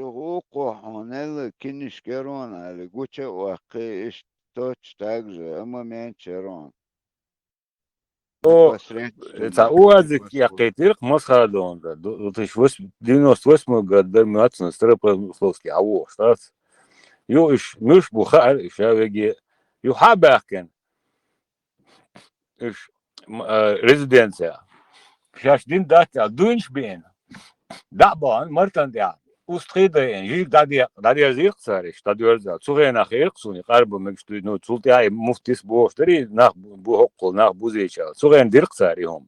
وقوحون كنشكرون على قوشة وقيش توش تاجر أما مينشرون او وفسرتشون تعوزك يا قيتيرك مسخرة دون ده تشوس دينوس واسمه قدر مياتنا ستربل فلوسكي عوو شتات يو إش مش بخار إش هاويجي يو حاباكن إش ريزيدنسيا شاش دين داتا دوينش بين دعبان مرتن دع وستخيدة يعني جيك دادي زيق سارش دادي ورزا تسوغي ناخير قصوني قارب مكشتو نو تسولتي هاي مفتيس بوش تري ناخ بو حقل ناخ بوزيشا تسوغي نديرق ساري هم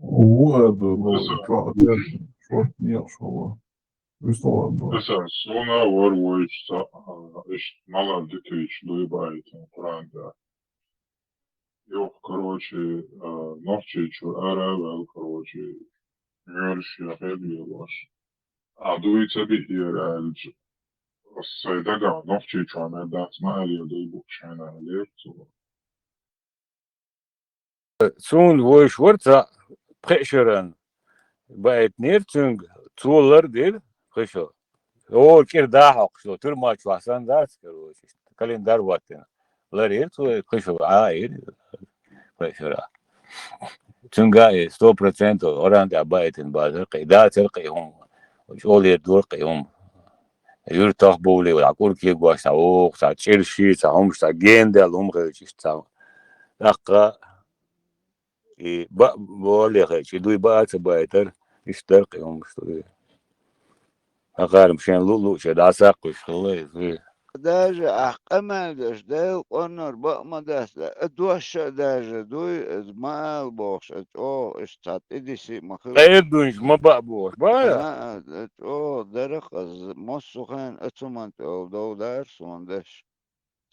وهذا شوية نياش هو يستوعب Esasuna var o işte наладить любая Kur'an'da. Yok короче, ночью арабел, короче, görüş yapabiliyorlar. Aduita bir yer saydaga nokçu çöme datma eliyordu bu şenale. سون وش ورتا بخشرن بقت نيرتنج تولر دير خشو هو كير داحق شو ترما شو حسن داس كروش كلين دار وقتنا لرير تو خشو عاير خشرا تنجاي 100% اوران دا بايتن بازر قيدا تلقي هم شغل يدور قيهم يرتاح بولي ولا كل كي غواش تاوق تا تشيلشي تا هم تا جيندل هم غيش تا دقه بقول لك شدوي بقى بايتر يشترق يوم مشتري أقارب مشان لولو شد عساق وشغله داجة أحقما داش دايل قنر بقما داس ادوش داجة دوي ما البوش او اشتات اديسي مخلص غير دونش ما بقبوش بقى او درق از مصو خان اتومنت او دو دارس وندش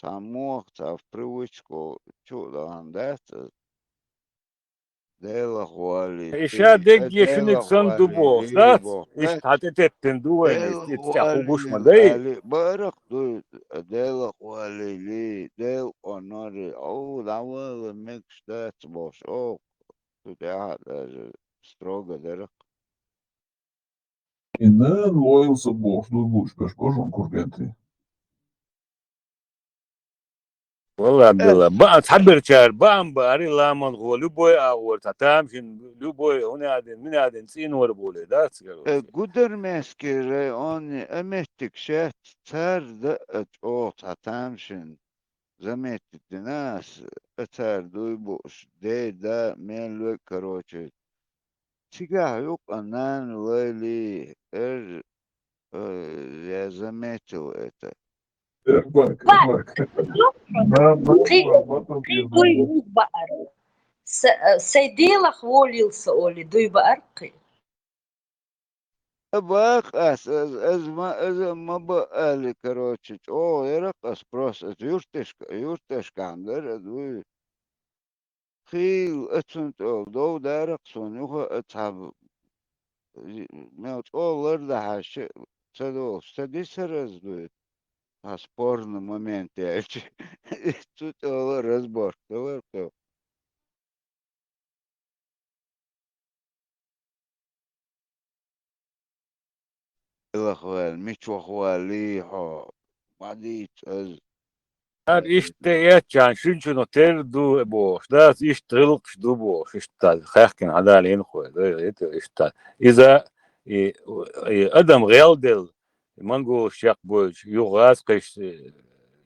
تاموخ تاف привычку чудо андат ديلا خوالي إيشا ديك ديلا يشنك سن خوالي دوبوش لي دات بوخ إيش حتى تندوين ديلا يستحقوا بوش خوالي مداي علي بارق دو ديلا خوالي لي ديل اونوري او دعوة ميكس دات بوش او تدعى строго درق إنه لويلز بوش دو بوش كشكوشون كوركنتي والله بالله بقى تحبر شهر بقى باري لا من هو لبوي أول تتامشن لبوي هنا عادين من عادين سين وربولي دات قدر ماسكي اوني امتك شات تار دقت او تعتامشن زميت الناس اتار دوي بوش دي دا مين لوي كروتشي تيجاه يوق انان ويلي يا زميتو اتا باك دوي بقر سيديلخ وليلس اولي دوي بقرقي باق از ما بقالي كروتشي او يرقص بروس يورتش كاندر دوي خيل اتسنت او دو دارق سونيوخ اتحب ميوت اولر ده هاشي تدو ستدي سرز دوي спорный момент, я тут разбор. الأخوال مش أخوالي حو بعديت از هر إشتيات كان شنو تردو بوش داس إشتغلقش دو بوش إشتال خاكن عدالين خوي إشتال إذا أدم غيالدل منغو شاق بوش يغاز قش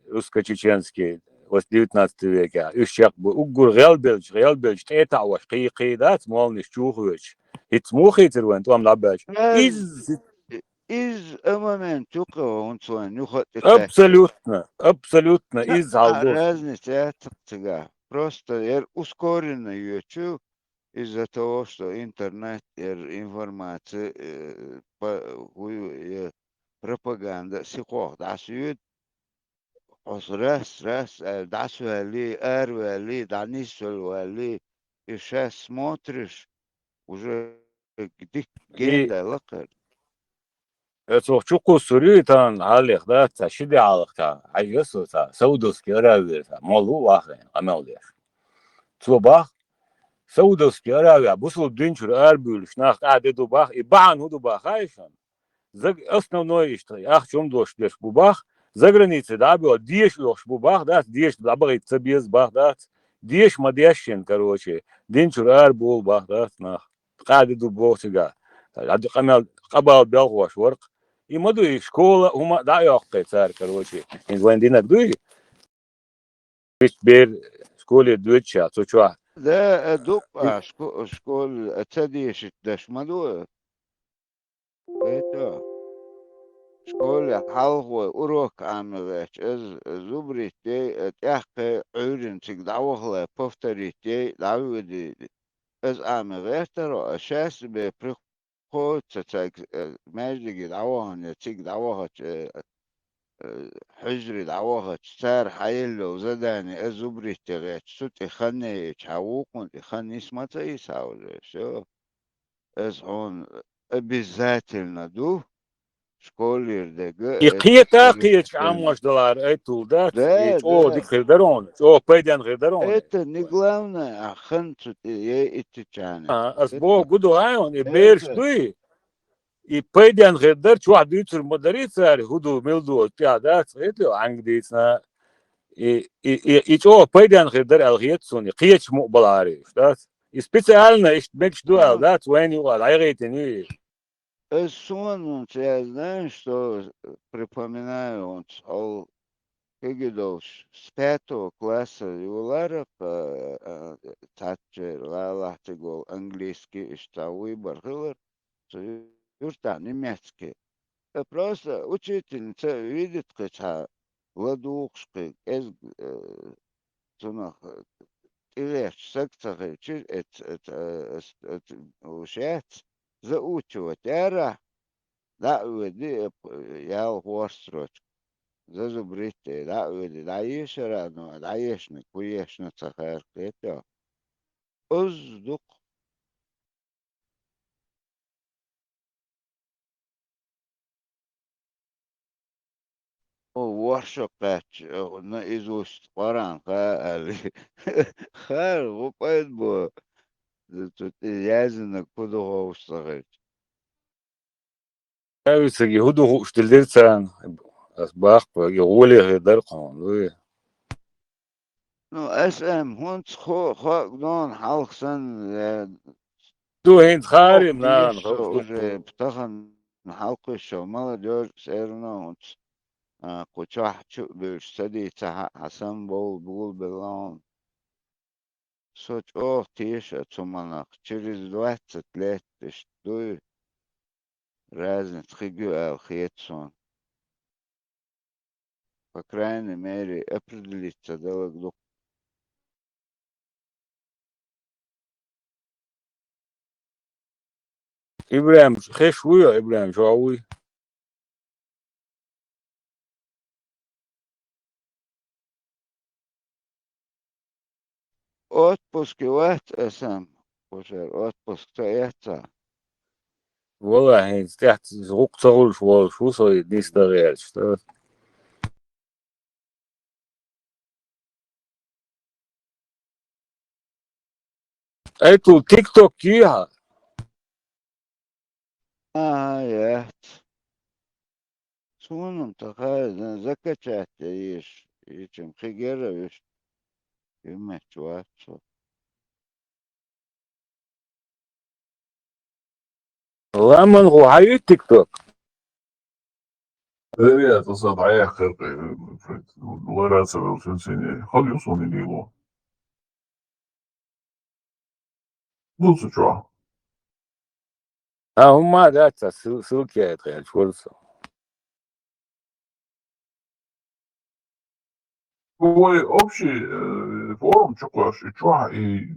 русско-чеченский в 19 веке ищак бы угур غيالبلج تقطع وش قيدات مالنش شوخوش يتموخي تروين توام لعباش из моменту он свой нюхать абсолютно из алдос разница это просто ускоренно YouTube из-за того, что интернет информация пропаганда сикох дасует раз дасуали эрвали данисуали и сейчас смотришь уже где генда лакар это чуку сурю тан алих да ташиди алих та айгасу та саудовский аравия та малу вахен амалдеш цубах Saudovski Aravia, Busul Dünchur Erbül, nach Adedubach, Iban Hudubach, Aishon. Основной, что ах, чем дождь лишь бубах, за границей, да, было, дешь лишь бубах, да, дешь, да, говорится, без бах, да, дешь мадящин, короче, динчур Эрбул бах, да, нах, Адедубах сега. Камел, Кабал Белхуаш, ворк. И моду и школа, ума, да, яхкай царь, короче, ингландинок дуй, ведь бер школе дуйча, цучуа. ده دق شكول تديش دشمدو بيتو شكول حلقو أروك عملش از زبري تي تحقي عورن تيك دعوه بفتري تي دعوه دي از عملش ترى أساس بپرخو تتاك ماجدي دعوه تيك دعوه حجري دعوه تار حيلو زداني أزبري تغيت سوتي خني تحوقون خني اسمتا يساوي شو از هون بالذات الندو شكول دقة يقيتا قيتش تسلسل عمش دولار اي تولدات ده يش او ده ديك غيردرون او بيدان غيردرون это не главное, а ханцут ей итичане. اسبوع Это, قدو عاون يبيرش это, دوي يبيدان غيردر شو واحد يتر مدريت هدو ميلدو تيادات ايتو عنقديتنا يش او بيدان غيردر الغيتسون قيتش مقبلاري شتات специально иш бекш дуал ну, дат вен юла айгейтени сон, я знаю, что припоминаю, он ол Кигидовш с 5 класса юларов татче лалахтигол английский что выбор хылыр, юрта немецкий. Просто учительница видит, как ладушки, цунах, илеш, секцах, ушец, заучивать, да, уйди, я угорстроч, зазубрите, да, уйди, да, ешера, ну, да, ешник, уешник, цахар, это, уздук, ورشقات наизусть Коран, хар, опять бы, тут язык куда устроить. اوسگی هدو штилдерцан асбах يغولي غيردر قون Ну, СМ, он дон халксан, دو هند ох, خارم ты نان что, خفدو уже птахан халку еще, молодежь, все равно, кучах чубиш, садится, Хасан был белон. Суть, ох, тише, цуманах, через 20 лет, ты что, разница, хигю, алхетсон. По крайней мере, определиться, да, ابراهيم خيش ويا ابراهيم شاوي отпуск ват сам уже отпуск это والله هند تحت زوق صغول شو صاير نيستغير شتا ايتو تيك توك كيها يات سونم تخيل زكاة ايش يتم خيجر ايش يمت واتسو لما هو هاي تيك توك Rivjet sad äger lärare väl sen sin haljusun i nilo. Lutsu chua. هم ذات سلكي غير فرصة Твой общий форум чукаш и чуа и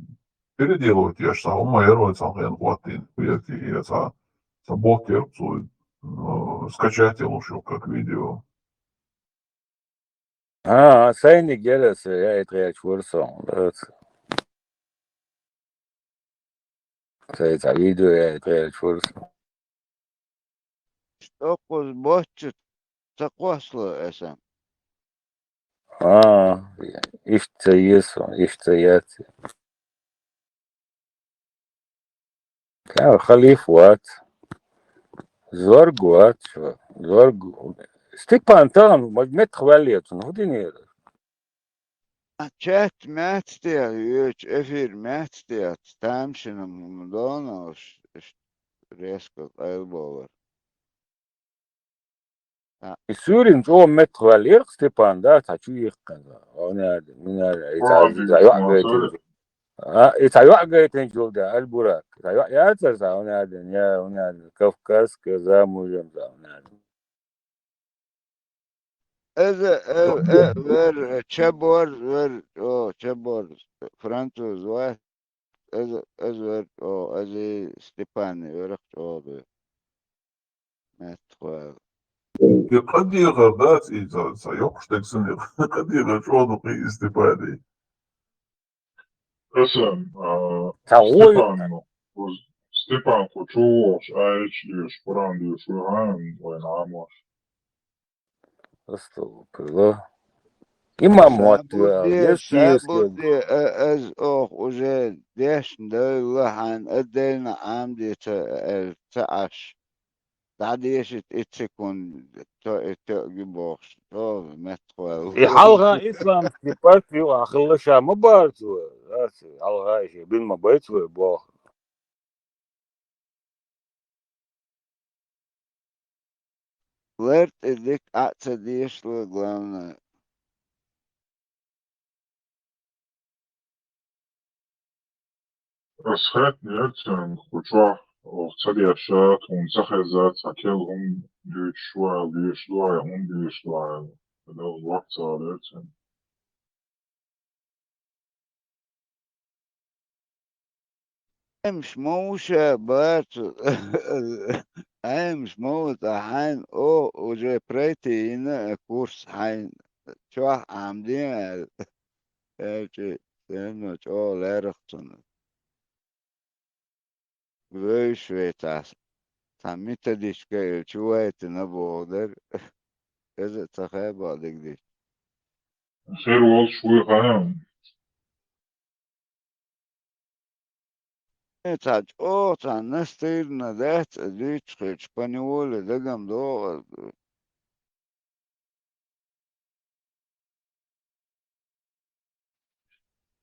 переделывать я что он майор сам ген хватин. Я за блокер скачать лучше как видео. سيني جلس يا غير فرصة سيتعيدوا يا غير فرصة что бочет такосло сам اشتيسو اشتيات كان خليف وات زورج وات زورج ستيبان تام مجمت خواليتون هديني Chat mätstiä yöt efir mätstiä tämsinen McDonald's reskot elbover. السوري جو مت خوالير ستيبان دا تاچو يقن انا من Parādījis no يتعيق ceļa. يتعيق جودا البوراك يتعيق يا ترى انا يا انا كفكاس كذا موجم انا Ver çebor ver o çebor Fransız var. Ez ver o ez Stepani verak o be. Mätstiä. قد يغردات إذا سيوقش تكسن قد يغرشون قي استفادة Esam, تعوي Stepan Kočovs aicinājuši parādījuši Rānu vai nāmos. استغفر الله имам вот Sabudi ez o уже дешнде лахан أدينا عمدي تعش تعديش اتسكون تجيبوش تو متقوى يحلغا اسلام ستيبات واخلشا مبارتو حلغا شي بين ما بيتو بو لرت اديك اعتديش لغلانا Es hätten jetzt Kočovs ceļiešāt un sahezēt sakelum dīšloja un dīšloja. Tad uz vakcā rēcina. مش موشة بارتو مش موت حين او وجي بريتي هنا كورس حين شو عاملين هيك سنة شو لارختن ويشويتاس تعميتا ديش كي شويت نبودر إذا تخيب عليك دي خير ol شوي غايم. تاج او تا نستير ندات ديش خيش بانيول دقم دو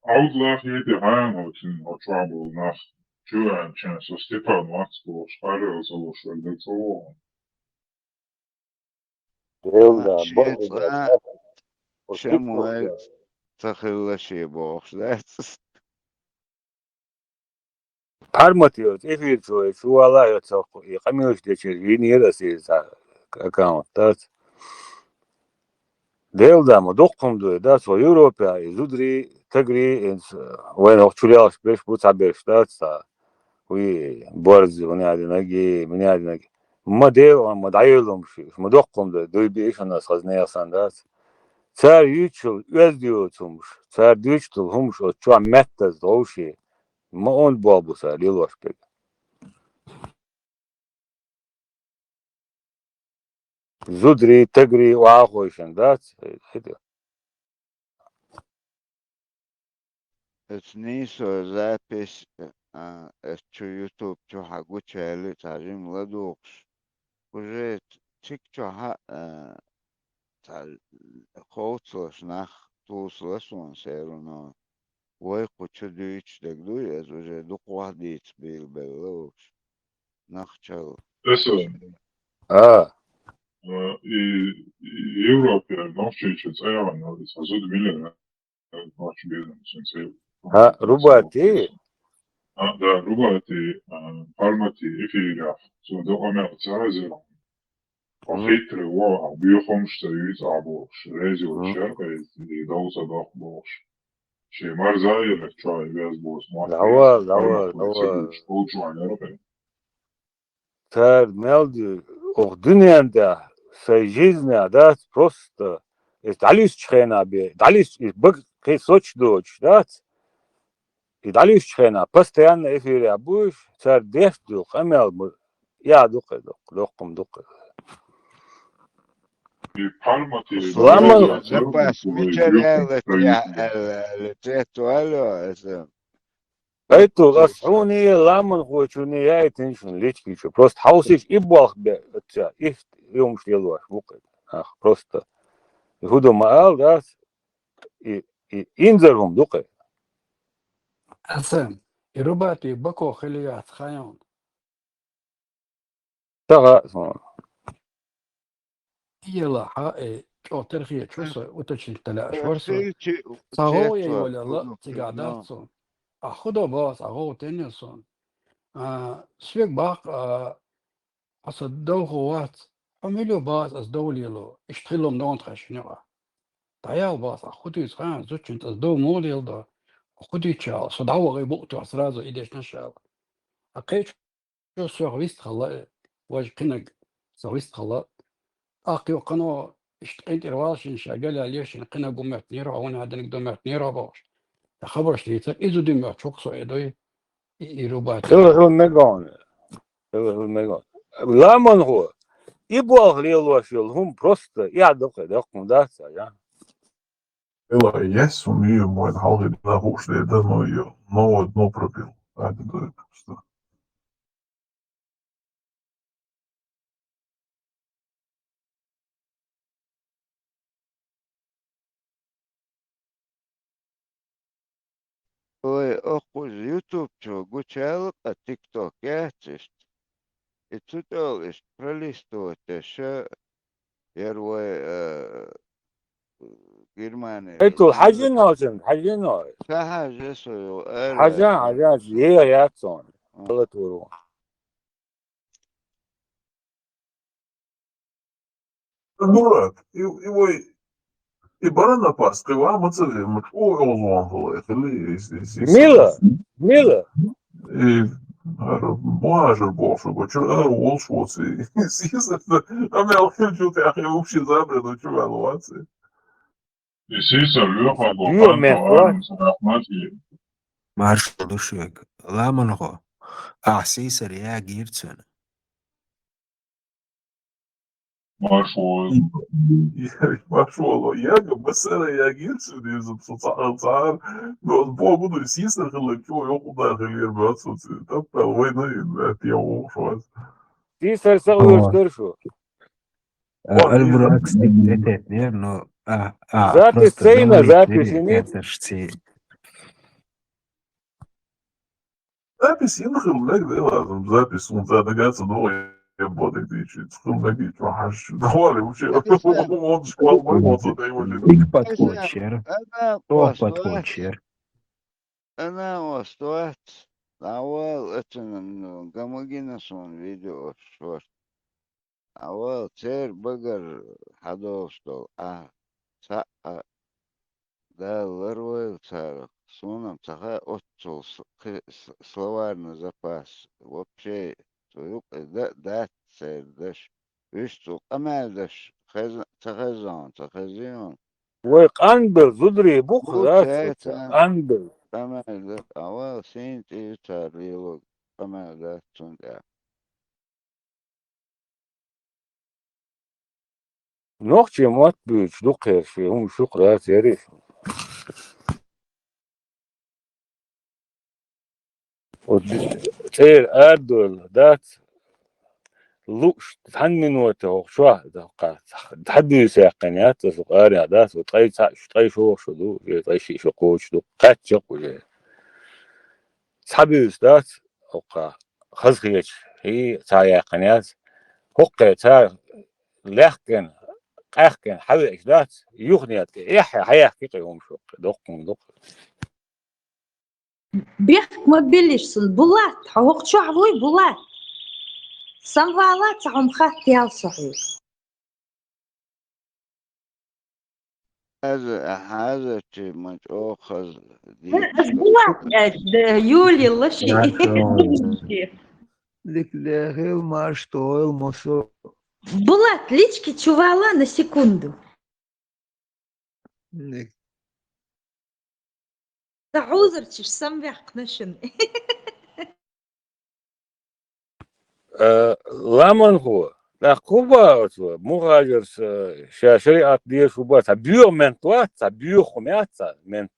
Outlaw heette Haanhoitsin og Trouble Nacht. Tyvärr känns så Stepan Matskos arvoisuus väldigt så. يلا شيطان شموال تخلى شي بوخش ذات Parmatiyos efirtsoy suala yotsoko yqamiyosh deche vinierasi account dat Delda mo doqumdu da so Europa izudri tagri ins وين اختلاش بيش بوتsa بيش dat sa وي borz ونادي نجي ما ديو ما دايلهم شي ما doqumdu دوي بيش انا sazneyasan dat Tsar yüçül öz diyorsunmuş. Tsar düçtül humuş o çua mettez doğuşi. Ma on bolbusa liloş pek. Zudri, tagri, waagoyşen dat. اتنيسو زابس اتشو يوتيوب چو حقو چهلي تعجيم لدوقش وجيت تيك چو حق خوصلش نخ توصلش وان سيرونا ويقو چو دويش دك دوي از وجه دوق واحديت بيل بلوش نخ چل Esam, Европе навчиться царевна, сазуд миллиона, ночь бизнесен сел. Ha, rubati. Да, рубати, пармати, эфирaf, so do amer царезер. Achitre wa, biochomsteuit aboch, rezio sherkes, die dausa doch boch. She marzai electrai, wes bos Lawa. Tsar meldi o dünyada жизнь, да, просто дались чхена бе, дались бог соч доч, да. И дались чхена, постоянно эфире будешь, цар дефду, хамел, я духом. Lama запас Мичарелла тя el tetualo eso Это ласуни ламан хочуни я теншн лечки что. Просто хаусиш и бах бе. Их юм шлелуаш мукай. Ах, просто. Худо маал, да, и инзарум дукай. Асен, и рубати бако хилият хаyon. Тага, Ела ха о терхия чуса уточнил тала шварса. Эфирчи Саго я учетва ولا لا تقعداتهم. أخذوا باص أخذوا تنيسون. سويك باق أصدقوا خوات. عملوا باص أصدقوا له اشتغلوا من دون خشنوا. تعال باص أخذوا يسخان زوج أنت أصدقوا مولي ده. أخذوا يشال صدعوا غيبوقتوا أسرازو إيديش نشال. أقيت شو سوغويست خلا واج قنق سوغويست خلا. أقي وقنوا اشتقيت إرواشين شاقل عليش قنق قمت نيرا وانا هذا نقدر مت نيرا باش. خبر شديد إذا دم çok sayıda İrubat. هو ميغون. هو ميغون. Ламан هو. И бог лилошил, هم просто я док мудаться, я. Ela jes un mye moin halde na hoogste dan no pробил. Это да просто. Ой, охуз YouTube чё, гучал, а TikTok яцишь. И тут олишь пролистывать еще первой Германии. Это حاجة كحاجة سويو حاجة هي ياتون. الله تورو. Дурак. И барана пас, ты вам оцели, о, он был, Мила. И мажер бовший, он швоци. А меня хочу ты ахи вообще забреду, чувалуации. И сисар лёха Dio гопан men, тоарн сарахмати. Marsh Dushweg, Lamanho, Caesar, ja, Girtsen. Маршвоз. Пошел, я быстрее реагирую, из-за социальных, но Богу, ну, сисар, что я куда реагирую, отсутствие, там, войны, это я ушел. Ти сарсагуш дыршу. Альбракс диктатор, но Запись сейна, запись нет. Запись инхил, да, лазом, запись, он задагаться, но я буду двигать, сколько чувашь, давали вообще, он шквал мой мозг, да его не Биг подходчер, أنا топ وصلت подходчер. أنا وصلت أول إنه قاموا صون فيديو شورت أول تير بقر حدوستو ساعة да ларвел царок сонам цаха отцол словарный запас вообще да цердаш висту амалдаш цахазон Войк анбел, зудри бух, да, вот анбел. амалдаш авал синт и царило амалдаш цунда Нохче мат büyük, dukher şey, şukrat yarış. O erdol, dat لوش تحنن وتوشوا تحدي ساقنيات سقاري عداس وطاي طاي شو دو طاي شي شو قوش دو قاتش قوي صحابي استاذ اوقا خزخيش هي تاي قنيات حقه تا لكن قاخكن حوي اجدات يغنيات يحيى حيحكي يوم شو دق بيحك ما بلشسن بولات حوق شو عوي بولات سنفالات عم خاتي صحيح هذا شيء متأخذ بولات يولي الله شيء لك لاغي ما شطول مصر بولات ليشكي تشوفالا на секунду لك تعوذرتش سمبيح نشن لامن هو لا كوبا مهاجر شريعة دي شوبا تبيو منتوات تبيو خميات منت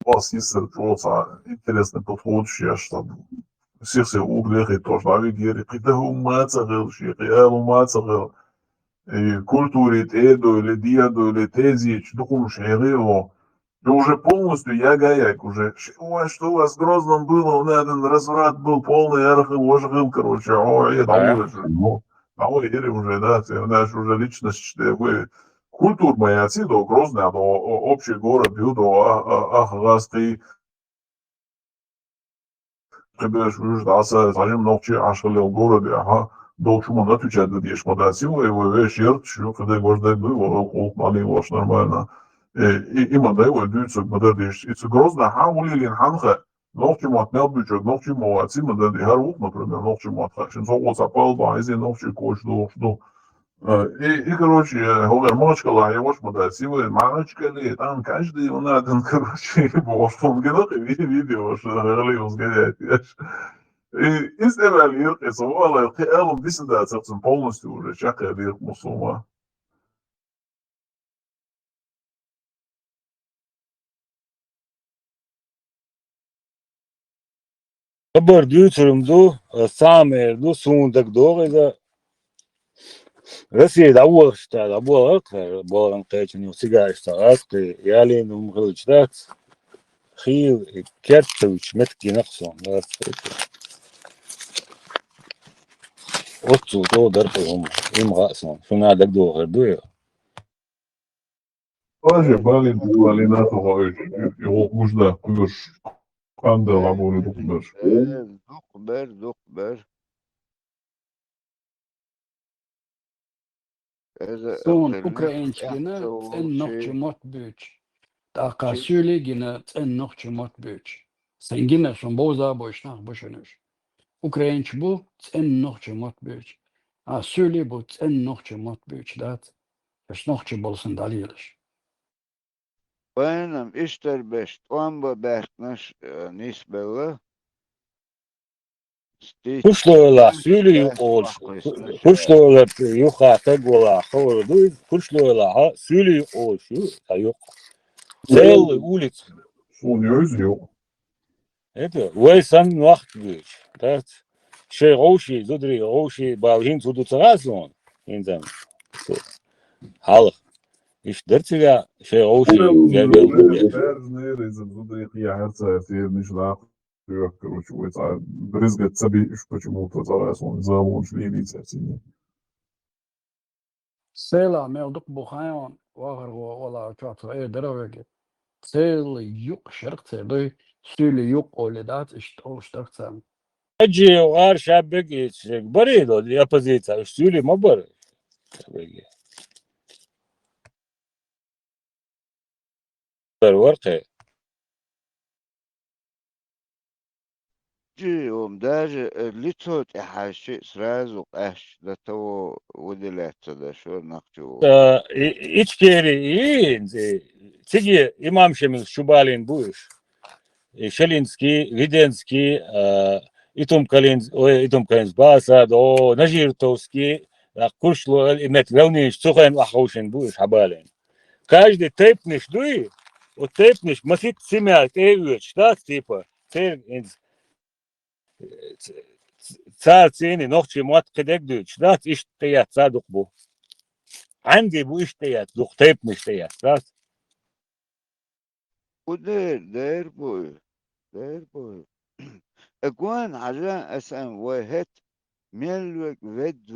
вас есть интересный подход, что всех углеры тоже навигирует, когда умацагал, шире умацагал, и культуре теду или диаду или тези, чдукум шире, и уже полностью я гаяк, уже, ой, что у вас в Грозном было, один разврат был, полный архил, ожил, короче, ой, я Да. ну, или уже, да, ты уже личность, что вы, культур моя отсюда, Грозный, до общий город, до Ахгасты, когда ждался, зачем ночи ашалил городе, ага, до чего на отвечать, да дешь, когда сила его вечер, что когда гождай был, холод мали ваш нормально. И мада его дюйцу, мада деш, и Грозно, ха, улилин ханха, ночи мат не отбючок, ночи молодцы, мада дехарух, например, ночи мат хашин, вот запал, байзи, ночи кош, до. Короче, говорю, мочкала, я ваш подосила, мамочкали, там каждый у нас, короче, ваш помгинок, видео, что говорили, узгорять, и стебалир, и совала, и элом, десятая, собственно, полностью уже, чакая лир мусума. Kabar düğütürümdü, samerdu, suundak doğru Россия давала, что давала, болан кайчен сигар что аски, ялин умгылчдат, хил, кертович, метки нахсон, да, отцу то дарпом, им гасон, шуна так doğru дуя. Тоже балин, балина, то его нужно, куш, канда, лаболи, дукбеш. دق بر إذا Son قلنا Ukrainskine أحسن en nokçu شيء mot büyük. Taka söyle en nokçu mot büyük. Sen yine son boza boşnak boşanır. Ukrainç bu en nokçu mot büyük. Ha söyle bu en nokçu mot büyük. Dat. Es nokçu bolsun dalıyılış. وينم إشتر بشت وان ببرتنش نسبة له Kuşluğla sülü ol, kuşluğla yukarıda gola, havurdu, kuşluğla sülü ol, şu, yok. Cel ulic. Он не изъел. Это, вайсан нахт büyük. Dat, şey roşi, zudri roşi, balhin tudu tarason, inzam. Halık. İş dertiga şey roşi, gel duya. Берзнер из оттуда я herца, я не знаю, короче, вот брызгать себе почему-то зараз он замучили лица сильно. Sela mevduk bu hayon. Vahar ola çatı deravegi. Sel yok şark seli. Söyle yok öyle dat işte oluştak sen. Acı var şabek içecek. Bari do, yapazita, sülü ma bari. Var يوم даже лицо حاشي سرازو قاش ده تو ودلات ده شو نقجو İçkeri iyi. Tigi İmam Şemil Şubalin bu iş. Šelinski, Videnski, Itumkalins Basa, do Najirtovski, Kuršlo, imet Velniš, Cuhain Ahaušin bu iş habalin. Каждый тейпниш дуи, вот тейпниш, масит семя, тейвич, да, типа, цар цени, нохчи мат кедек дуич, да, иш теят, цадук бу. عندي بو иш теят, дух тейпниш теят, да. ودير بوي اكوان عجان اسان وهت ميلوك ود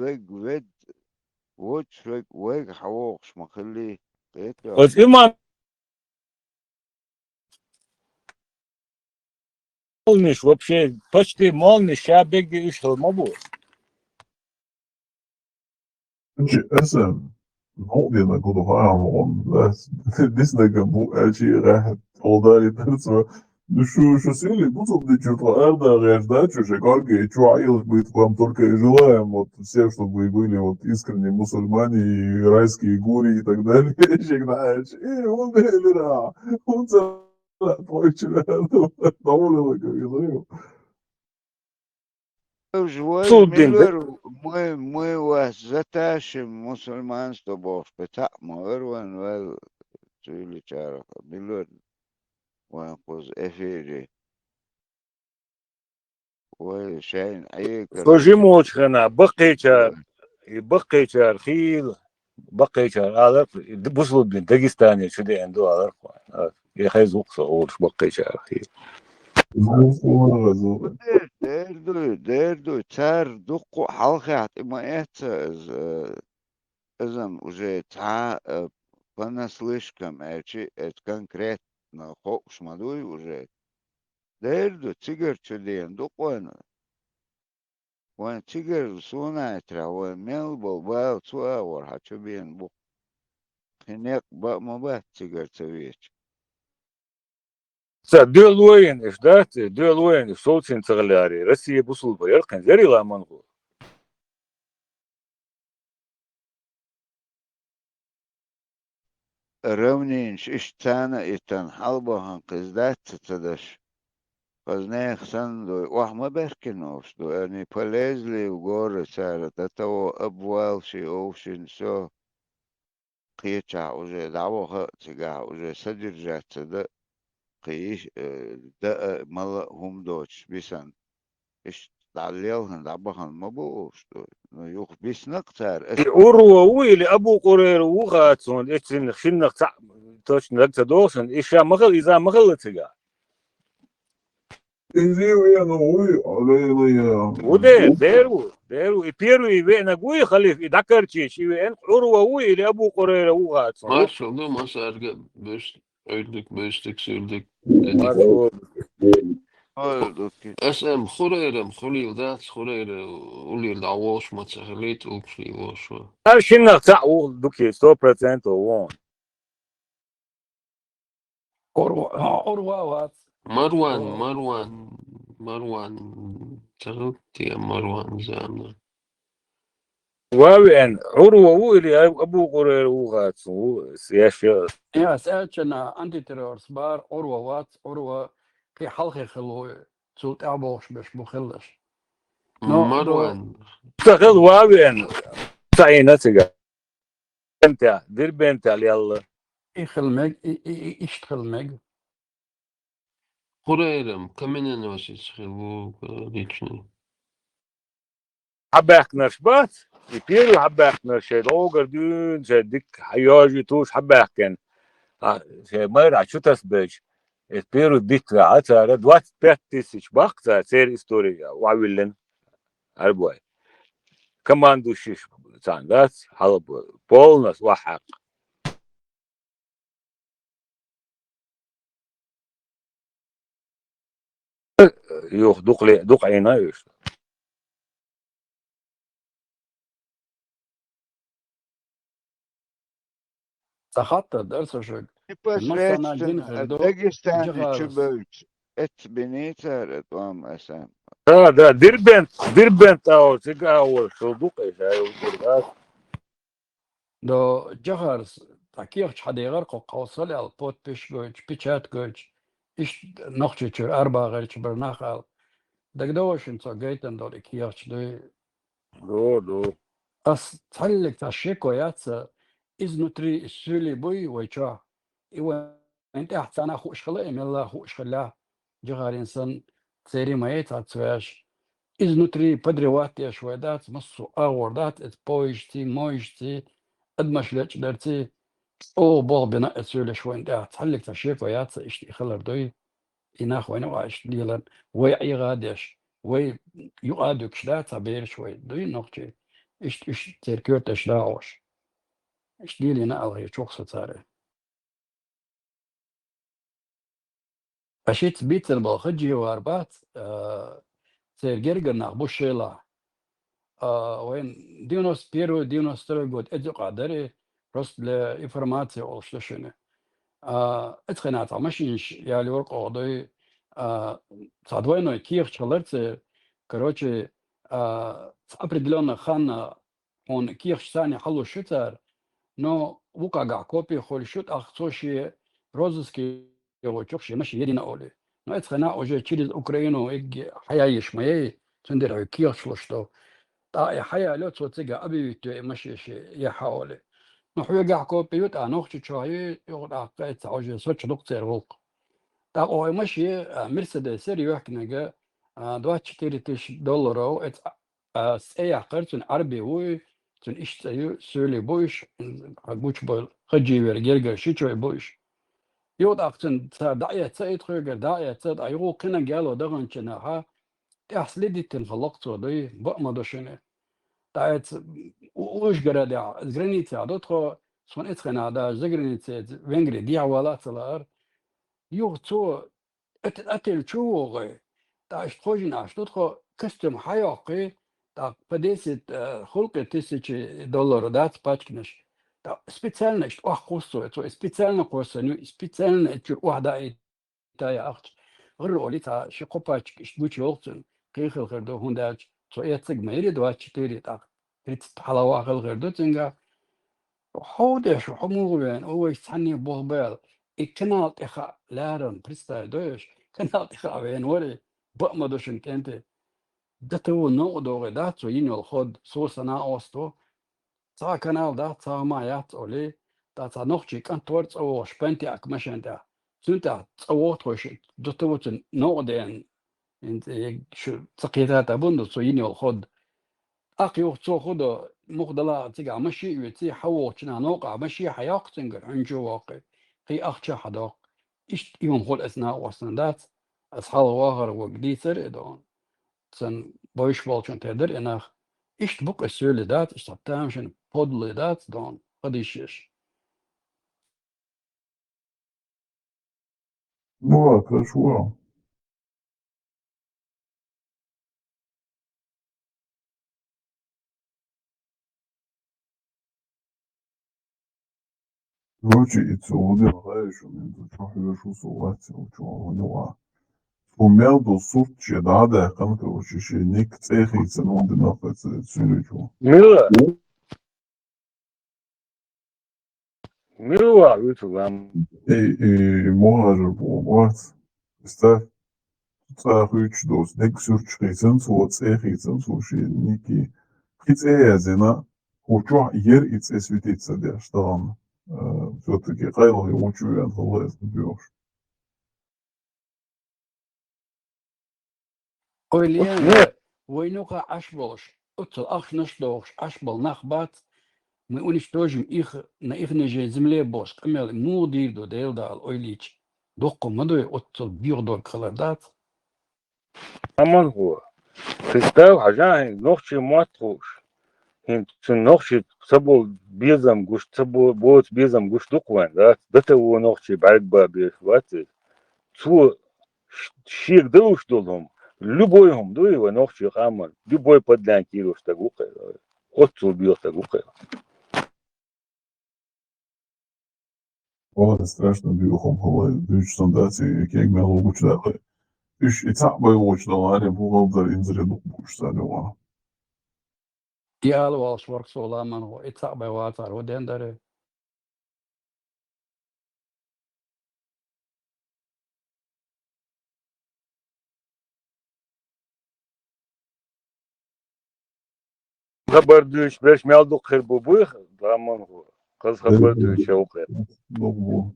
وجهك ويك حوقش مخلي Вот имам молниш, вообще, почти молниш, я беги ишел мобу. اسم نقضي انا كنت فاهم بس ديسنا جنبو اشي راحت والله تنسى شو сели бутылки что-то да, шикарки, что аилов будет вам только и желаем, вот все, чтобы вы были вот искренние мусульмане и райские гури и так далее, знаешь, и он да, он твой человек, довольно говорил. جواز Суддин, да? ميلور مي وزتاش مسلمان ستبوش بتاع مغرون وال تولي تعرف ميلور وينقذ إفيري وشين عيكر فجيموش خنا بقيتشار خيل بقيتشار هذا بوصلوا بين داغستاني شو دي عنده هذا يا خي زوق صور بقيتشار خيل ديردو تار دقو حلقات إما إذن уже تا пана слишком это конкретно хош мадуй уже дерду тигр чуден дукуана وان تيجر سونا ترى وميل بوبال توا ور هتشبين بو هناك ما بات تيجر تبيش دول وين ايش دات دول وين صوتين تغلاري رسي بوصل بيرقن زري لا منغو رونين اشتانا اتن حلبها قزدات تدش قزنيخ سندو وحما بركنوش دو يعني بليزلي وغور سارة تتو ابوال شي اوشن سو قيتشع وجه دعوة تقع وجه سجر جات ده قيش ده ملا هم دوش بيسان ايش تعليلهن دعبهن ما بوش يوخ بيس نقتار اورو ويلي ابو قرير وغاتون اتن خنق تاع توش نلقت دوسن ايش مغل اذا مغل تقع إنزيو يا نووي علينا ودير ديرو يبيرو يبينا قوي خليف يذكر شيء ان اورو ويلي ابو قرير وغاتون Maşallah masa erge böstük sürdük dedik. اسم خريرم خليل ذات خرير ولي العواش ما تخليت وكلي واش هل شنق تاع دوكي 100% وون أوروا وات مروان تغلط يا مروان زعما وين عروة ويلي ابو قرير وغاتون سياشي يا سألتنا أنتي تيرورس بار أوروا وات أوروا في حلقة خلو تسوت أعبوش باش بخلش مروان تغل وين تعينتك انت دير بنت يلا يخلمك يشتخلمك خريرم كمين نوسي تخلو ديتشني حباك نشبات يبيرو حباك نشيد اوغر دون ديك حياجي توش حباك كان ميرا شو تسبج يبيرو ديك عتا دوات بيتسش باقتا سير استوريا وعويلن عربوي كمان دوشيش تاندات حلب بولنس وحق يوخ دوق عينا يوش سخطت درس شو непосредственно Дагестане чубают это бенитер это вам اسام ده ديربنت او تقاو شو دوق ايش هاي دو جهرز تاكيرش حدا يغرقو قوصل على البوت بيش جوج بيشات جوج إيش نخشي شو أربعة غير برناخال دقدوش انتو جيتن دو كيرش دو أس تحلق تاشيكو ياتسا إز نتري السولي بوي ويشا إيوه أنت أحسن أخوش خلا إم الله أخوش خلا جهر إنسان تسيري ما يتعطيش إز نتري بدري واتي شويدات مصو أوردات إت بويشتي مويشتي أدمش ليش درتي أو بول بناء السولي شوي أنت تحلق تاشيكو ياتسا إشتي خلر دوي إناخ وين وعيش ديلان وي أي غادش وي يقادك شلا تعبير شوي دوي نقطة إيش تركيوت إشلاعوش إيش ديلي نقل هي شخص تاري أشيت بيت البلخجي واربات ترجر نقبوش شيلا وين دينوس بيرو دينوس ترجود إدو قادري رست لإنفورماتي أو شلشنة اتخنات عمشينش يالي ورق أوضي صادوينو كيف شغلت كروتشي определенно خان он كيف ثاني حلو شتر но وقع كوبي خول شت أخصوشي روزسكي يو تشوفش ماشي يدينا أولي но اتخنا уже через Украину إج حيايش ماي تندر كيف شلشتو تا حيا لو تصيغا أبي ماشي شيء يحاولي نحو يقع كوبي يوت أنوخش شوي يقول أقيت عوجي سوتش دكتور وق Так, ой, ماشي مرسيدس يحكي نجا $24,000 سياح قرتون عربي هو تون إيش سولي بوش بوش بول خجي ورجيرجر شيء بوش يود أقتن دعية تسيد خير دعية تسيد أيوه كنا قالوا دغن كنا ها تحصلي تنخلقتوا دي بقى دوشنه دعية وش قرا زغرنيتي عدوتخو سون إتخنا دا زغرنيتي وينجري دي عوالات الأر يوغتو أتل شوغي دا اشتخوجين أشتوتخو كستم حياقي دا بديسة خلق $1000 دات باتكنش دا سبيتسالنا اشت قوسو اتو سبيتسالنا قوسو نيو سبيتسالنا اتشور واحدة ايتايا أخت غير أوليتا شي قوباتك اشتبوش يوغتن قيخل غيردو هنداج تو ايتسق ميري دوات شتيري دا ريتس حلاوة غيردو تنغا حودش حموغبين هو يستحني بوغبال الكنال إخا لارن بريستا دوش كنال إخا بين وري بقى دوشن كنت دتو نوغدو غداتو ينو الخود سو سنا أوستو تا كنال دا تا مايات أولي دا تا نوغشي كان تورتس أو شبنتي أكمشن دا سنتا تصوت خوشي دتو نوغدين انت شو تقيتات أبوندو سو ينو الخود أخي وقتو خدو مقدلا تيجا مشي يتي حوقنا نوقع مشي حياق تنقل عنجو واقع في أخشى حداق إيش يوم خل أثناء وسندات أصحاب واهر وقديثر إدون سن بويش بالشون تقدر إنخ إيش تبقى السؤال دات إيش تبتامشن فضل دات دون قديشيش مواكا شو Voce itzode reis und in so sowas und so ومياخدوا الصوت شدادة قناة وشيشي نيك تسيخي سنون دماغ تسينيشو ميرو عيوتو غام اي مهاجر بومات استاف تساخيش دوس نيك سورتشي سنسو تسيخي سنسو شي نيكي كيتس ايه زينا وشوح ير اتس اسويتي تسادي اشتغل все-таки قايلو يموتشو يعني الله يستبيوش قولي وينوكا عشبوش أتل أخ نشدوش عشبل نخبات ما يقولش توجم na ich نجي زملي بوش كمل مو دير دو ديل دا الأويليش دوقو مدوي أتل بيور دور كلادات أمان هو تستاو حاجة نوخشي مواتخوش هين نوخشي سبو بيزم قوش سبو بوت بيزم قوش دوقوان داتا هو نوخشي بعرقبا بيشواتي تو شيك دوش دولهم любойهم دوي ونوخشي قامن любой подлянь кирош тагука أتل بيور تagука Voilà, страшно бюхом хавай, дүйч стандати, кег мел обучдалы. Үш итак бай обучдалари, бугалдар инзире дукбушсали ва. ديال والش ورك سولا من هو إتساق بيواتر ودين داري خبر دوش برش ميالدو خير بوبوخ ضامن هو قص خبر دوش شوقي Dukbu.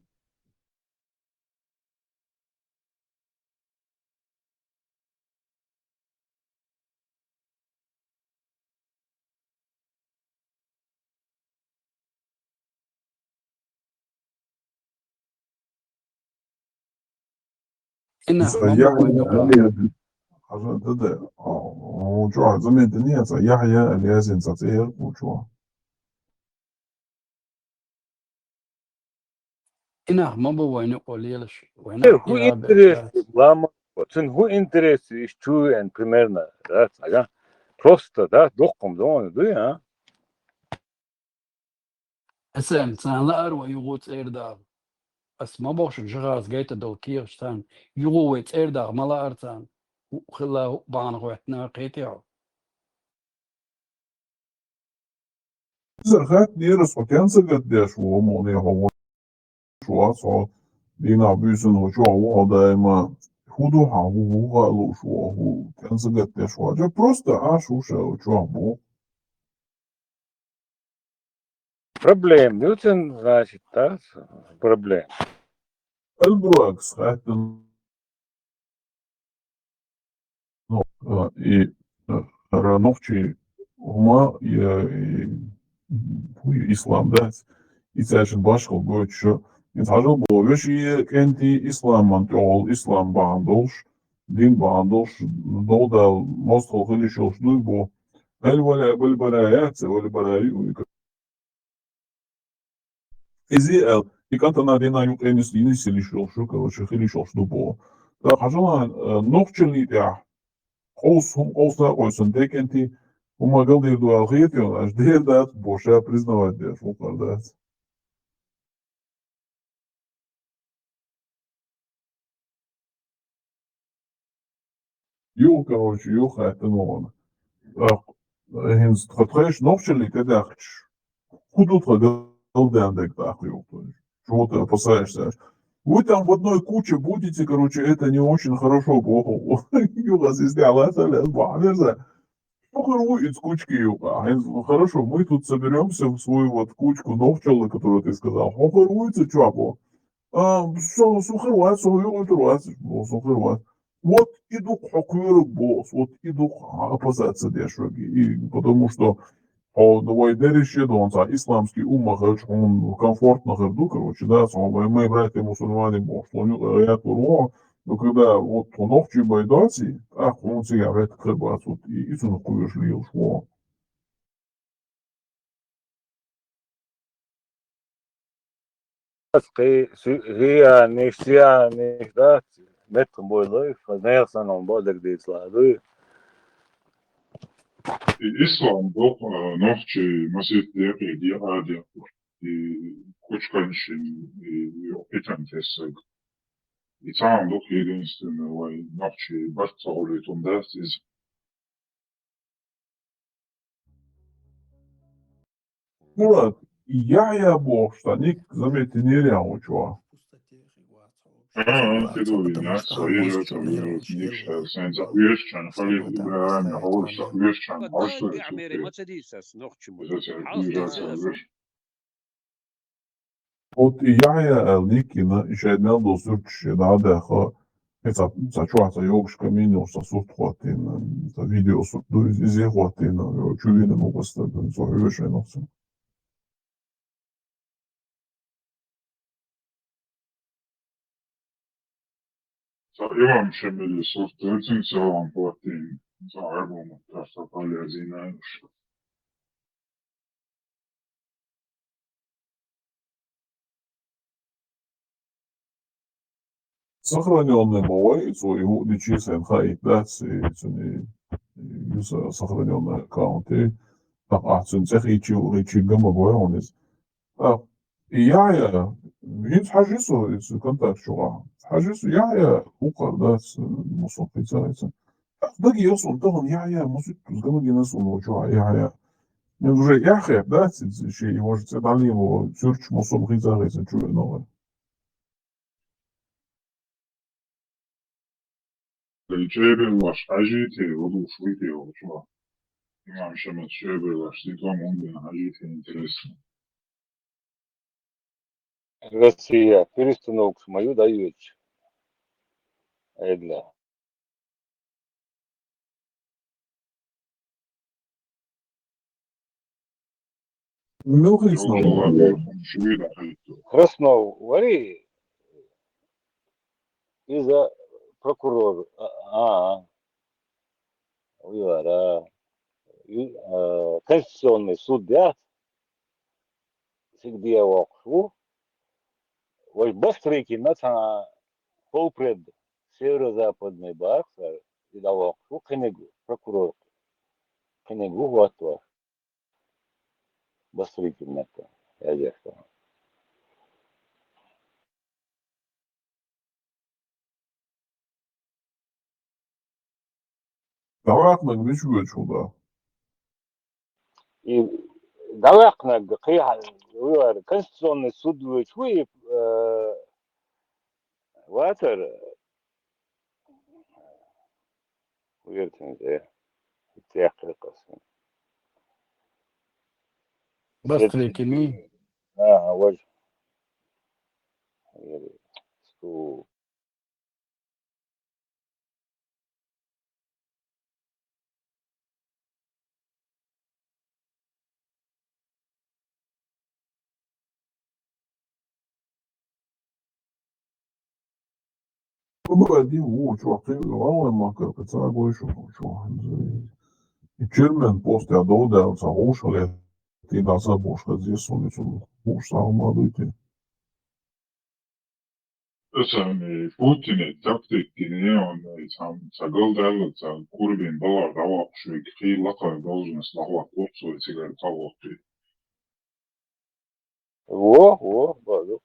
إنه ما يحيى بوينوكا اليازن. حاجة تدا. وجوع زمن دنيا يحيى اليازن تطير وجوع. إنه ما بوينوكا ليلش وينه هو يا интерес بيتات ضامن هو интерес что and примерно да ага просто да доком дон да هسه إنسان لا أروى يغوت إيرداغ بس ما بوش جغاز جيت دول كيرشتان يغوت إيرداغ ملا أرتان وخلا بانغ وحتنا قيتيعو Zergat neres vakansigat der schwo moni hawo schwa so dina büsen ho schwa wo da ma hudu ha hu ga lu schwa hu kansigat der schwa ja просто а шуша schwa бу. проблем Ньютон значит да проблем بالعكس حتى и Рановчи ума ислам да ицашин башкал гочо интажал бовеш и кенти ислам мантол ислам бандолш дин бандолш долда мостол хилишол шнуйбо الولا بالبرايات والبراي إزي كانت أنا دينا يوم إنس لينس اللي شو كروش خلي شو بو لا حاجة نوختشلي تاع هم قوسنا قوسن تكنتي هما قلدي يدو الخيط يون أش دير دات بوشا признавать دير شو قردات يو كروش يو خاتن هون هنز تخطريش نوختشلي تداخش خدو قلدي عندك تاخي شو ты опасаешься? Вы там в одной куче будете, короче, это не очень хорошо, плохо. Юга сделала это, ну, из кучки юга. Хорошо, мы тут соберемся в свою вот кучку новчела, которую ты сказал. Хохоруется, чапо. Сухарвать, сухарвать. Вот иду хокуеру босс, вот иду опасаться дешеги. И потому что давай дерещи, да он исламский умах, он комфортно горду, короче, да, мы братья мусульмане, я турмо, но когда вот он овчи байдаци, он себя в это хребат, вот и он куешь лил шво. هي نشتيا نشتات متن بويلوي فنيرسن on bodek dit ladu Ислам был новче масит дерги диади и кучканшин и опитантесаг. И там дух единственный новче бартоли тундастиз. Мурат, я бог, что ник заметьте не реал, чувак. كده الناس صغيرة نيكش سنة ويرشان خلي إبراهيم يحول ويرشان عشرة Вот я ликина, еще одна досурч, надо за чувак, йогш каминил, что суд хватин, за видео суд, ну, из хватин, чувствую, могу стать, so höre noch so. имам шемели софтверцин целом платин за альбом просто полезина. Сохраненный мой, свой личный хайт, да, сохраненный аккаунт, речи гамма он из. Я, هيك حاجزه كونتاكت شغل حاجزه يا وقر ده مصطفى بيتزا باقي يوصل طبعا يا مصيب كما جينا نسول شو يا уже я хэ да شيء может дали его search مصطفى بيتزا شو новое الجيبل واش حاجيتي وضو شويتي وشو имам шемет جيبل واش تيتو ممكن حاجيتي интересно. Россия перестановку мою дает Эдля ну хрисно Краснов вари из-за прокурор Конституционный суд да всегда вокруг вот быстренький на полпред северо-западный Бахар и давал книгу прокурор книгу вот быстренький на то я дехал давай мы не чуем чуда и далекно قيها Конституционный суд вы واتر уверен تحقيق قسم بس تريكني وجه تو Vadi u čovjek, ovo je makar kad sad gojiš u čovjek. I čirmen postoja dodjelca ušali, ti da sad boš kad zjesunicu ušao mladujte. Sen Putini taktikini on sa gõldaluca kurbin balarda avakšvik fi laka должность lahvat kopsu sigaret avati. во базук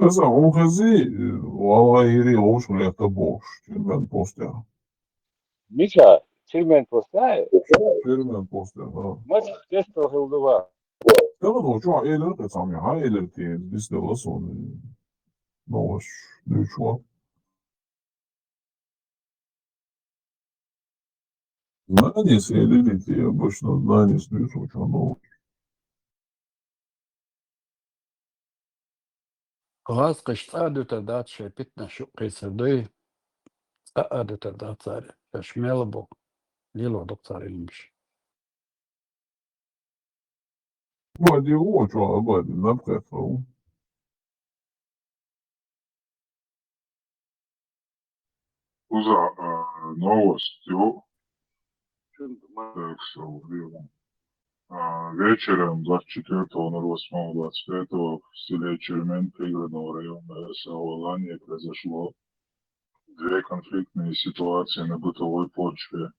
Tässä on käsi, valla iri ušali, että boš, čirmen postoja. Mikä Silmen postaa Čirmen postoja, da. mas kesto hilduva Tämä on čovjek, ei löytä sami, hai löytä, mistä vas on, noos, nyt čovjek. Nanis ei löytä, ja boš na nanis nyt čovjek, no. غاز قشطادو تردات شايبتنا شقي سردوي أقادو تردات صاري شميلبو ليلو دكتور المش Vadi u čovjek, vadi, napkefao. Uza novost, jo, tak se bilo. Вечером 24.08.25 в селе Чермен пригородного района Алания произошло две конфликтные ситуации на бытовой почве.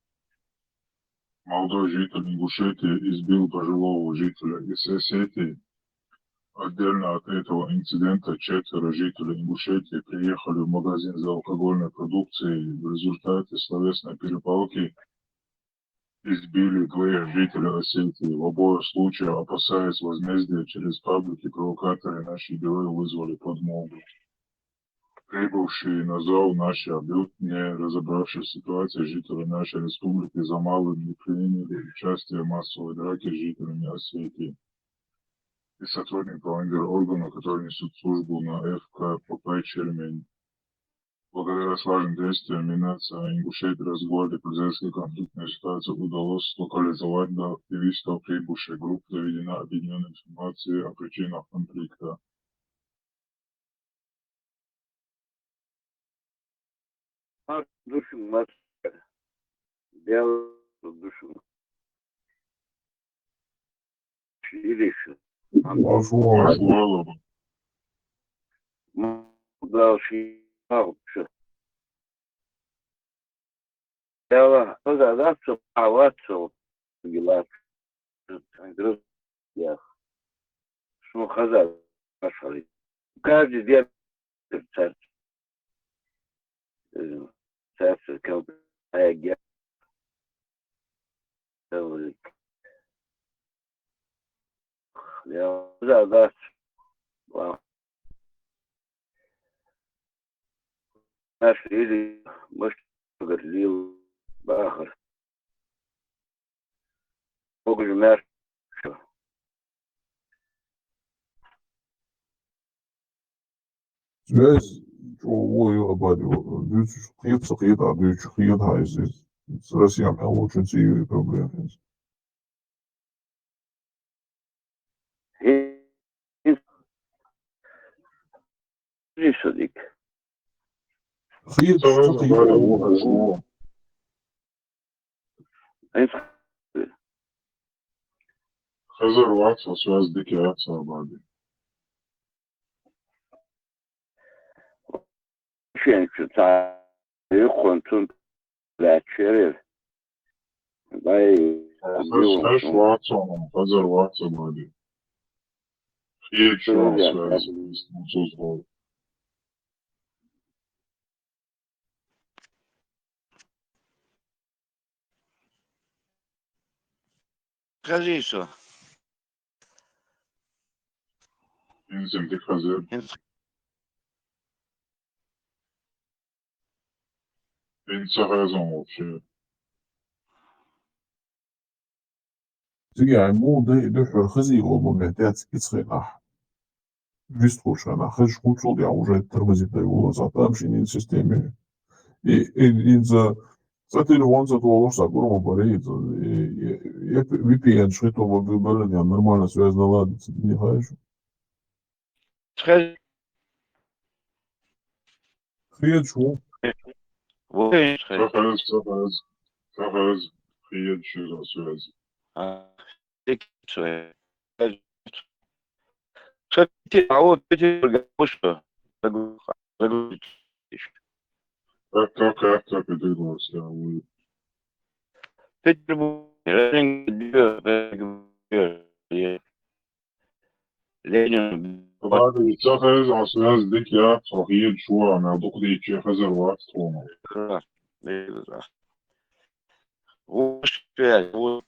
Молодой житель Ингушетии избил пожилого жителя из Осетии. Отдельно от этого инцидента 4 жителей Ингушетии приехали в магазин за алкогольной продукцией. В результате словесной перепалки избили 2 жителя Осетии. В обоих случаях, опасаясь возмездия через паблики, провокаторы наши герои вызвали подмогу. Прибывшие на зов наши обют, не разобравшись в ситуации, жители нашей республики за малым не приняли участие в массовой драке с жителями Осетии. И сотрудников органов, которые несут службу на ФКПП «Чермень». Благодаря слаженным действиям Минаца Ингушетии разгоне полицейской конфликтной ситуации удалось локализовать до активистов прибывшей группы, доведена объединенная информация о причинах конфликта. Душу мать, белую душу. Ширишу. Машлалова. Да, ширишу. Я позадаться, аваться, гилат. Я. Что хазар пошли. Каждый день царь. Царь, как я. Я задаться. Наш или может говорил Бахар. Погреб что? Связь, ой, обадил, дючь сахита, дючь хита, с Россией очень серьезные проблемы. Рисодик. Хит, что хит? Хазар ватса, связь дикиация обади. Что-то контун лечерев. Дай. Хэш ватсоном, хазар ватса обади. Хит, что связь с ним. Скажи, что? Инзем ты хазар. Интересно вообще. تيجي عمو ده خزي والمهتات كتسخيناح вистхушана хэж хучул я уже тормозит его затамшин системе и за телефон за то что громо болит я VPN что мы выбрали нормально связь наладится не знаешь تخيل خير شو وين تخيل تخيل خيال شو سوازي ديك شوي شفتي عود تجي مش رجل أكتر بديروس يا ولد. تجربة لين بعد تخيل عسلاز ديك يا صحيح شو أنا دوك ديك يا خزر وقت تونا. خلاص وش فيها هو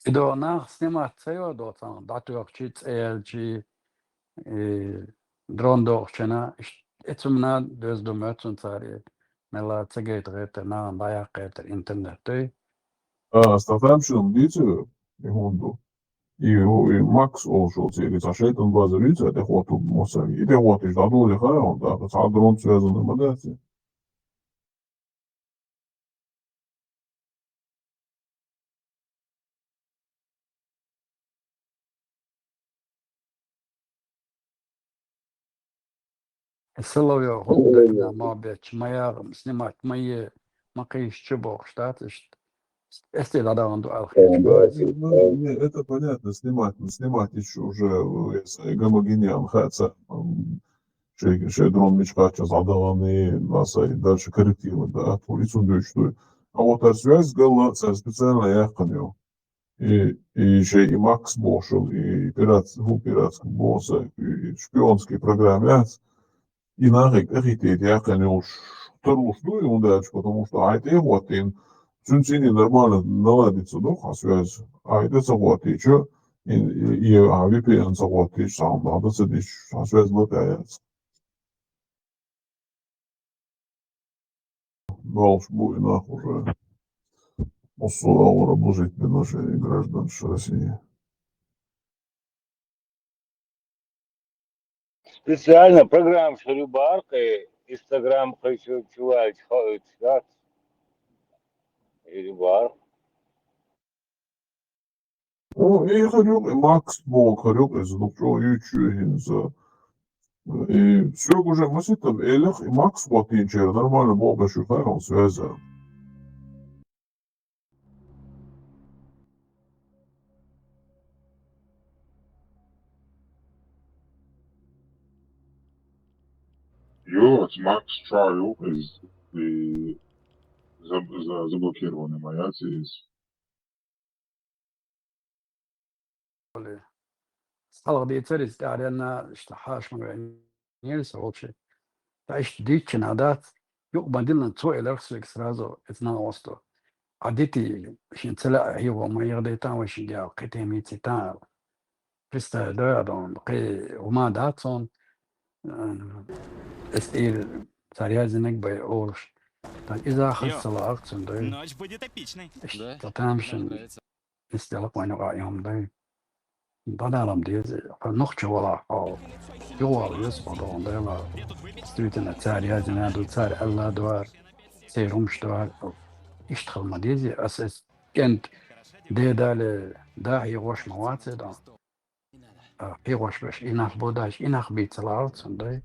إذا أنا سمعت سيو دوتان داتو أكتشيت ALG درون دوغشنا اتمنى دوز دومتون تاري ملا تجيت غير نا ضايع قيت الإنترنت استخدام شو مديته يهوندو и Макс ошол через ашетон базарится это хвату мосаги это вот из дадули хаон да с адрон связаны модации السلوية هو ما بيتش ما يغم سمعت ما قيش شبوخ штатиш если да он это понятно снимать еще уже гомогенеан хаца дрон мечкача задаваны нас и дальше корректировать да улицу дочь а вот связь галация специально я канал и ще и Макс бошел и пиратский босса и шпионский программист и нахик архитект я канал вторую штуку дальше потому что это вот им Цунцини нормально наладится, да, связь. А это заботит, что и VPN заботит, сам надо сидеть, связь латается. Галш будет уже услуга работать для нашей граждан России. Специально программа Шарибарка, Инстаграм хочу чувать, ходит, Рибар. Ну, и хорюк, и Макс Бог, хорюк, из доктора Ючухинса. И все уже мы там Элех и Макс Ватинчер нормально Бога шухаром связан. Yours Max Trial is the заблокированный маяц из صار دي تريز علينا اشتحاش من نيلس أوكي تعيش ديك نادات يقبل دلنا تسوي الأرسل إكسرازو إثنان وسطو عديتي شين تلا هي وما يغدي تان وشين جاو قيتي ميتي تان فيستا دوادون قي وما داتون استيل ساريازنك باي أورش إذا خلص الأرسل دوي Ночь будет эпичной. تتامشن استيلق وين رأيهم دوي بدارم ديزي فنخش ولا حال يوال يسقطون ديلا ستويتنا تساري هذا دو تساري الله دوار سيرومش دوار اشتغل ما ديزي أساس كنت دي دالي داعي وش مواتي دا في وش باش إناخ بوداش إناخ بيت الأرض سندي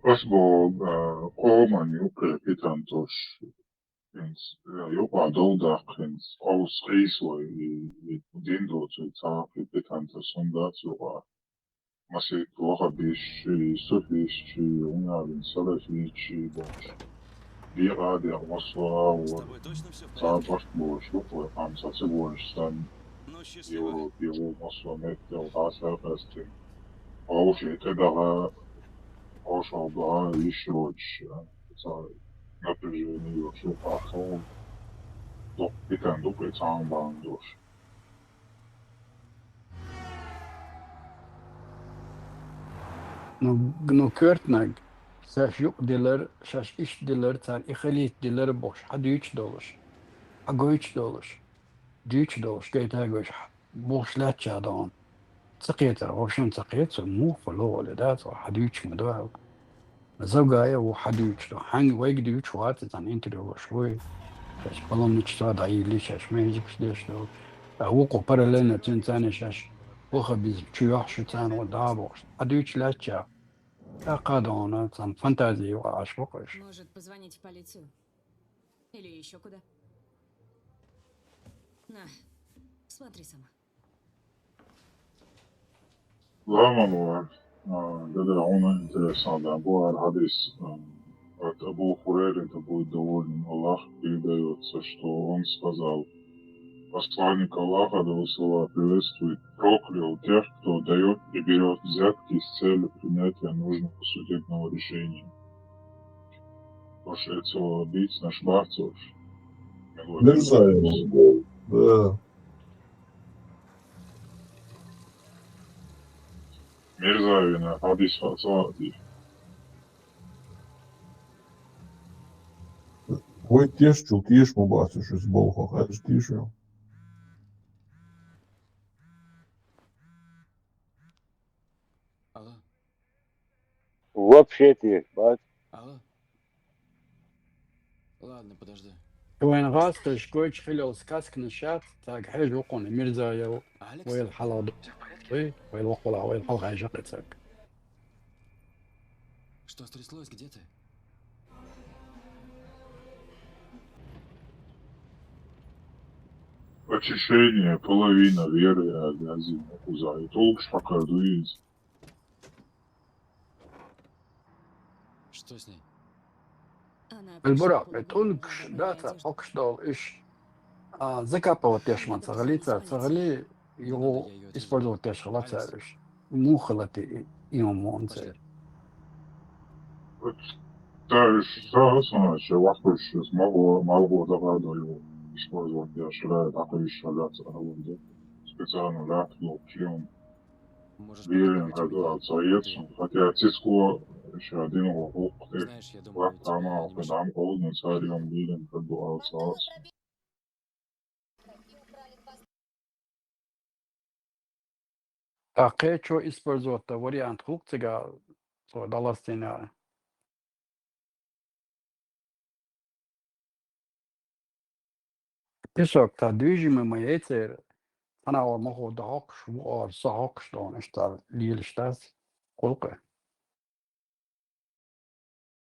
Osbo Coleman Juke Pitantos Jopa Doldachens aus Riesway Dindo zu Tafi Pitantos Sondatsura Masik Wahabishi Sofishi Unavin Salafichi Bosch Vira der Moswa Zabach Bosch Lupo am Satsibosch Stan Euro Moswa Met der Wasser Festing أوشي تدغى أوشا بها يشروش напряжение вообще пошел, то питан дупли сам бандош. No körtnag. Sas yok diler, sas iş diler, sen ihalit diler boş. Hadi üç doluş. Ago üç doluş. Düç doluş. Gayta goş. Boş latça dağın. سقيتها وشون سقيت مو فلو ولدات وحديوش مدوها زوجايا وحديوش لو حنج ويك ديوش وات تان انت لو شوي شاش بلون نشتا داي لي شاش ما يجيكش ليش لو وقو بارلنا تنتاني شاش وخا بيز تشيوح شو تان ودابوش حديوش لاتشا قادونا تان فانتازي وعاش وقش Может, позвонить в полицию? Или еще куда? На, смотри сама. Lama var. Det där hon är intressant. Den bor hadis от Абу Хурейры, это будет доволен. Аллах передается, что он сказал, посланник Аллаха, да слова приветствует, проклял тех, кто дает и берет взятки с целью принятия нужного судебного решения. Потому что бить на шбарцев. Мерзавец. Да. Мерзавина, hadis фасади. Voi tiešķu tiešmu bācu šis bolho, kāds tiešo. Алло, Вообще ты, бать. алло. Ладно, подожди. وين غاستش كويتش خلو سكاسك نشات تاق حيج وقون ميرزايا Алекс, ويل حلاض все в порядке? ويل وقولا ويل حلقة جقتك Что стряслось? Где ты? Очищение, половина веры, грязи, куза. И толк шпакарду есть. Что с ней? Она البراق пришла تونكش полуголая, داتا одежда. أقشدال إيش زكاة تيشمان تغلي تغلي Ну да, يو я ее إسبردو отвезу. تيشغلات Алекс, سعرش مو خلتي يومون пошли. سعر Значит, вахтуш могу догадываю использовать для шля, такой шаляться работе. Специально ляп, шлем, Можешь верен, попробовать у меня. цаецу. Хотя циско еще один угол, Знаешь, я думаю, лап тебе тама, не мешает. педам, холодный царем, верен, алцас. تاقي شو إسبردو توري عن خوك تجا صو دلستينا تشوك تدويجي ما يتر أنا أول ما هو دعوكش وأر صعوكش دون إشتار ليل إشتاس قلقه